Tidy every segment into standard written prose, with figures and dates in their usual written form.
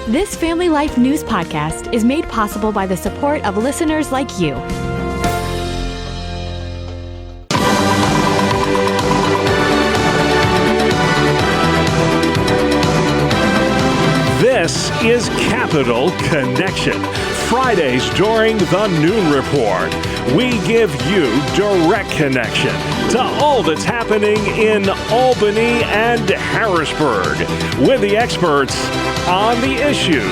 This Family Life News podcast is made possible by the support of listeners like you. This is Capital Connection. Fridays during the Noon Report, we give you direct connection to all that's happening in Albany and Harrisburg with the experts on the issues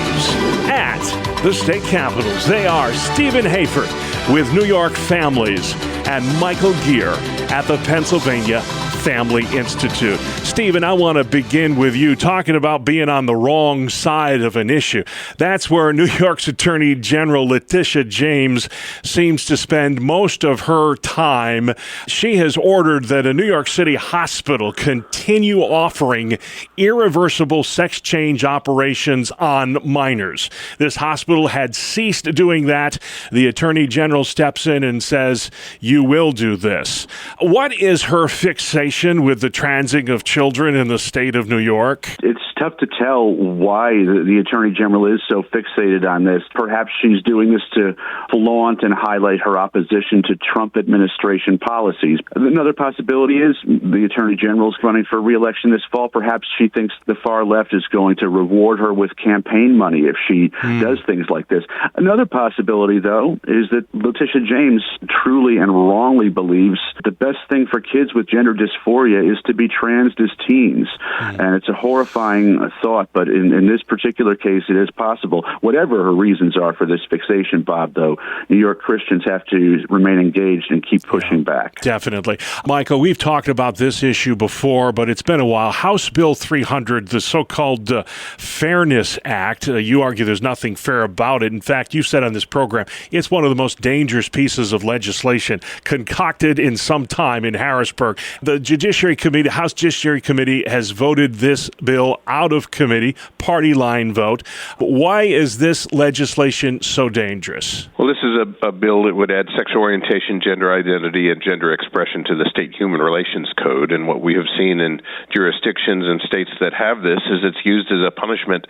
at the state capitals. They are Stephen Hayford with New York Families and Michael Geer at the Pennsylvania Family Institute. Stephen, I want to begin with you talking about being on the wrong side of an issue. That's where New York's Attorney General Letitia James seems to spend most of her time. She has ordered that a New York City hospital continue offering irreversible sex change operations on minors. This hospital had ceased doing that. The Attorney General steps in and says, you will do this. What is her fixation with the transing of children in the state of New York? It's tough to tell why the Attorney General is so fixated on this. Perhaps she's doing this to flaunt and highlight her opposition to Trump administration policies. Another possibility is the Attorney General is running for re-election this fall. Perhaps she thinks the far left is going to reward her with campaign money if she does things like this. Another possibility, though, is that Letitia James truly and wrongly believes the best thing for kids with gender dysphoria is to be transed as teens. And it's a horrifying thought, but in this particular case, it is possible. Whatever her reasons are for this fixation, Bob, though, New York Christians have to remain engaged and keep pushing back. Definitely. Michael, we've talked about this issue before, but it's been a while. House Bill 300, the so-called Fairness Act, you argue there's nothing fair about it. In fact, you said on this program, it's one of the most dangerous pieces of legislation concocted in some time in Harrisburg. The Judiciary Committee, House Judiciary Committee has voted this bill out of committee, party line vote. Why is this legislation so dangerous? Well, this is a bill that would add sexual orientation, gender identity, and gender expression to the state human relations code. And what we have seen in jurisdictions and states that have this is it's used as a punishment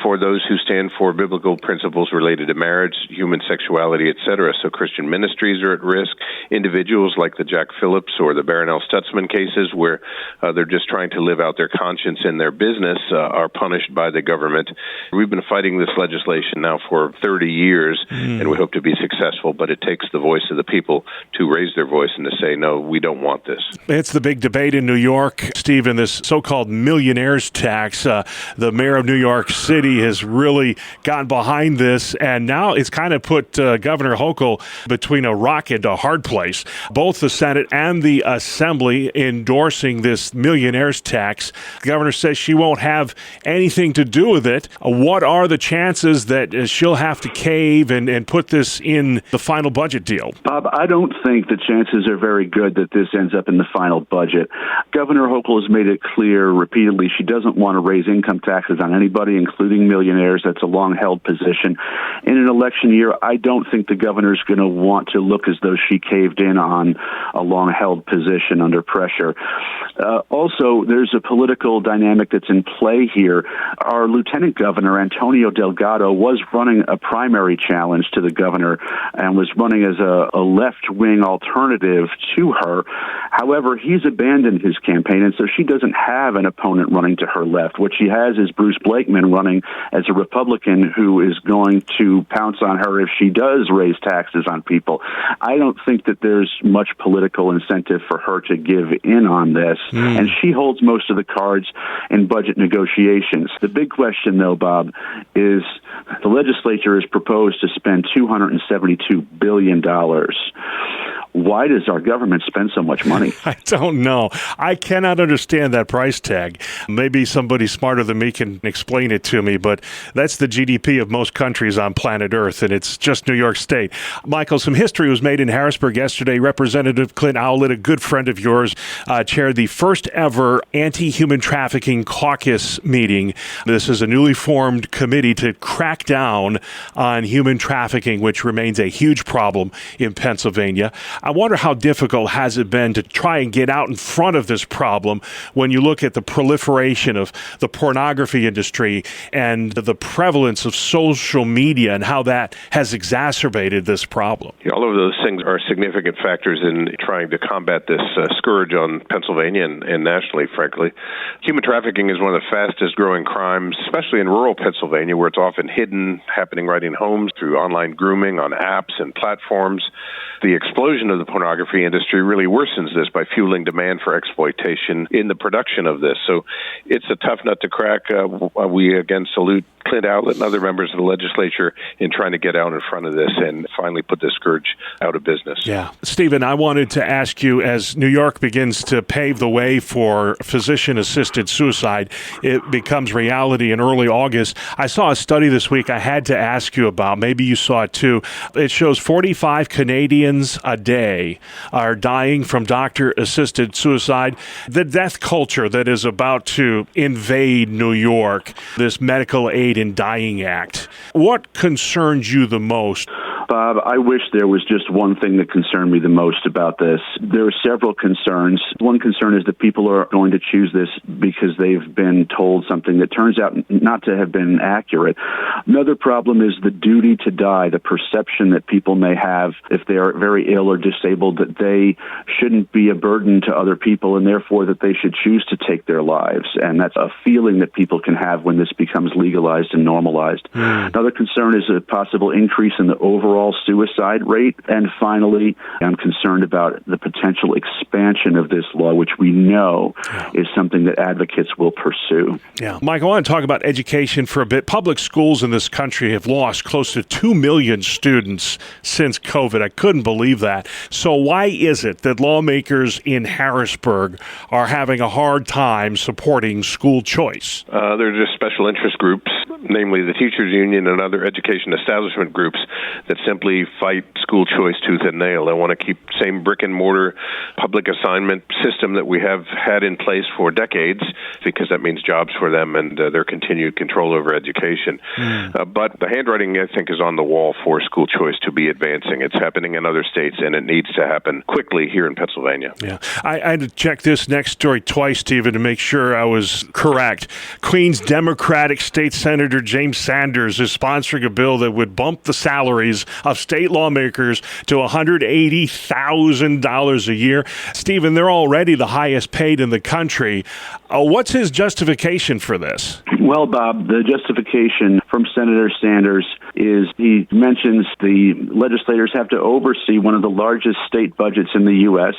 for those who stand for biblical principles related to marriage, human sexuality, etc. So Christian ministries are at risk. Individuals like the Jack Phillips or the Barronelle Stutzman cases where they're just trying to live out their conscience in their business are punished by the government. We've been fighting this legislation now for 30 years, and we hope to be successful, but it takes the voice of the people to raise their voice and to say, no, we don't want this. It's the big debate in New York, Stephen, this so-called millionaires tax. The mayor of New York City has really gotten behind this, and now it's kind of put Governor Hochul between a rock and a hard place. Both the Senate and the Assembly endorsing this millionaires tax. The governor says she won't have anything to do with it. What are the chances that she'll have to cave and put this in the final budget deal? Bob, I don't think the chances are very good that this ends up in the final budget. Governor Hochul has made it clear repeatedly she doesn't want to raise income taxes on anybody, including millionaires. That's a long-held position. In an election year, I don't think the governor's going to want to look as though she caved in on a long-held position under pressure. Also, there's a political dynamic that's in play here. Our Lieutenant Governor, Antonio Delgado, was running a primary challenge to the governor and was running as a left-wing alternative to her. However, he's abandoned his campaign, and so she doesn't have an opponent running to her left. What she has is Bruce Blakeman running as a Republican who is going to pounce on her if she does raise taxes on people. I don't think that there's much political incentive for her to give in on this, and she holds most of the cards in budget negotiations. The big question, though, Bob, is the legislature has proposed to spend $272 billion. Why does our government spend so much money? I don't know. I cannot understand that price tag. Maybe somebody smarter than me can explain it to me, but that's the GDP of most countries on planet Earth, and it's just New York State. Michael, some history was made in Harrisburg yesterday. Representative Clint Owlett, a good friend of yours, chaired the first ever anti-human trafficking caucus meeting. This is a newly formed committee to crack down on human trafficking, which remains a huge problem in Pennsylvania. I wonder how difficult has it been to try and get out in front of this problem when you look at the proliferation of the pornography industry and the prevalence of social media and how that has exacerbated this problem. All of those things are significant factors in trying to combat this scourge on Pennsylvania and nationally, frankly. Human trafficking is one of the fastest growing crimes, especially in rural Pennsylvania, where it's often hidden, happening right in homes through online grooming on apps and platforms. The explosion of the pornography industry really worsens this by fueling demand for exploitation in the production of this. So it's a tough nut to crack. We again salute Clint Owlett and other members of the legislature in trying to get out in front of this and finally put this scourge out of business. Yeah. Stephen, I wanted to ask you, as New York begins to pave the way for physician-assisted suicide, it becomes reality in early August. I saw a study this week I had to ask you about. Maybe you saw it too. It shows 45 Canadians a day are dying from doctor-assisted suicide. The death culture that is about to invade New York, this medical aid in dying act. What concerns you the most? Bob, I wish there was just one thing that concerned me the most about this. There are several concerns. One concern is that people are going to choose this because they've been told something that turns out not to have been accurate. Another problem is the duty to die, the perception that people may have if they are very ill or disabled, that they shouldn't be a burden to other people and therefore that they should choose to take their lives. And that's a feeling that people can have when this becomes legalized and normalized. Another concern is a possible increase in the overall suicide rate. And finally, I'm concerned about the potential expansion of this law, which we know is something that advocates will pursue. Yeah. Mike, I want to talk about education for a bit. Public schools in this country have lost close to 2 million students since COVID. I couldn't believe that. So why is it that lawmakers in Harrisburg are having a hard time supporting school choice? They're just special interest groups, namely the teachers union and other education establishment groups that simply fight school choice tooth and nail. They want to keep the same brick and mortar public assignment system that we have had in place for decades, because that means jobs for them and their continued control over education. But the handwriting, I think, is on the wall for school choice to be advancing. It's happening in other states, and it needs to happen quickly here in Pennsylvania. Yeah, I had to check this next story twice, Stephen, to make sure I was correct. Queens Democratic State Senator James Sanders is sponsoring a bill that would bump the salaries of state lawmakers to $180,000 a year. Stephen, they're already the highest paid in the country. What's his justification for this? Well, Bob, the justification from Senator Sanders is he mentions the legislators have to oversee one of the largest state budgets in the U.S.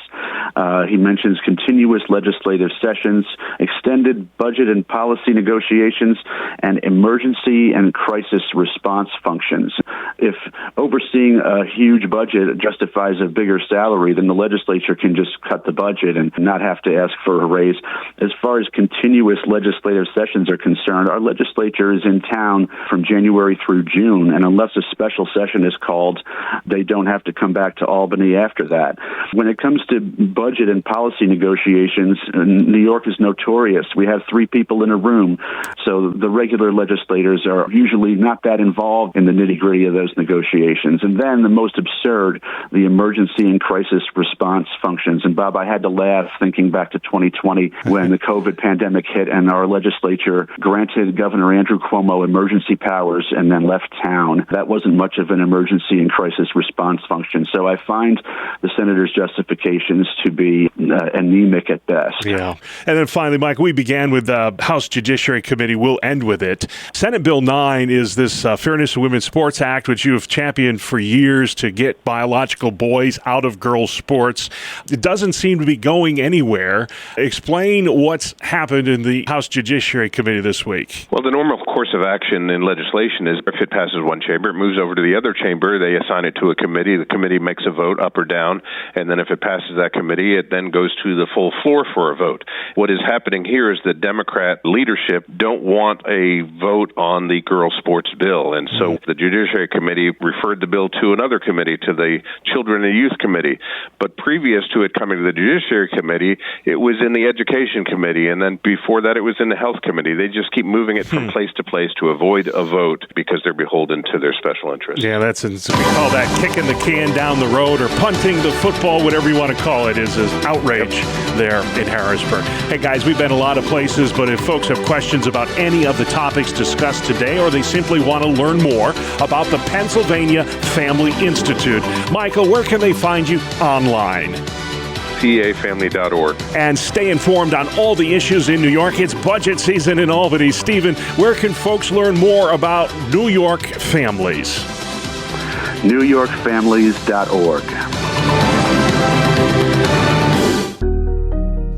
He mentions continuous legislative sessions, extended budget and policy negotiations, and emergency and crisis response functions. If overseeing a huge budget justifies a bigger salary, then the legislature can just cut the budget and not have to ask for a raise. As far as continuous legislative sessions are concerned, our legislature is in town from January through June, and unless a special session is called, they don't have to come back to Albany after that. When it comes to budget and policy negotiations, New York is notorious. We have 3 people in a room, so the regular legislators are usually not that involved in the nitty-gritty of those negotiations. And then the most absurd, the emergency and crisis response functions. And Bob, I had to laugh thinking back to 2020 when the COVID pandemic hit and our legislature granted Governor Andrew Cuomo emergency powers and then left town. That wasn't much of an emergency and crisis response function. So I find the senator's justifications to be anemic at best. Yeah. And then finally, Mike, we began with the House Judiciary Committee. We'll end with it. Senate Bill 9 is this Fairness in Women's Sports Act, which you have championed for years to get biological boys out of girls' sports. It doesn't seem to be going anywhere. Explain what's happened in the House Judiciary Committee this week. Well, the normal course of action in legislation is if it passes one chamber, it moves over to the other chamber, they assign it to a committee, the committee makes a vote up or down, and then if it passes that committee, it then goes to the full floor for a vote. What is happening here is that Democrat leadership don't want a vote vote on the girls' sports bill. And so the Judiciary Committee referred the bill to another committee, to the Children and Youth Committee. But previous to it coming to the Judiciary Committee, it was in the Education Committee, and then before that it was in the Health Committee. They just keep moving it from place to place to avoid a vote because they're beholden to their special interests. Yeah, we call that kicking the can down the road or punting the football, whatever you want to call it, is outrage there in Harrisburg. Hey guys, we've been a lot of places, but if folks have questions about any of the topics discussed today, or they simply want to learn more about the Pennsylvania Family Institute, Michael, where can they find you online? PAFamily.org. And stay informed on all the issues in New York. It's budget season in Albany. Stephen, where can folks learn more about New York families? NewYorkFamilies.org.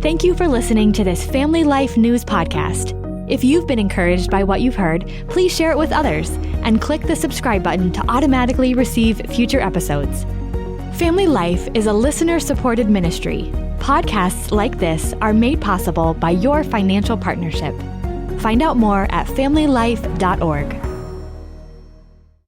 Thank you for listening to this Family Life News podcast. If you've been encouraged by what you've heard, please share it with others and click the subscribe button to automatically receive future episodes. Family Life is a listener-supported ministry. Podcasts like this are made possible by your financial partnership. Find out more at FamilyLife.org.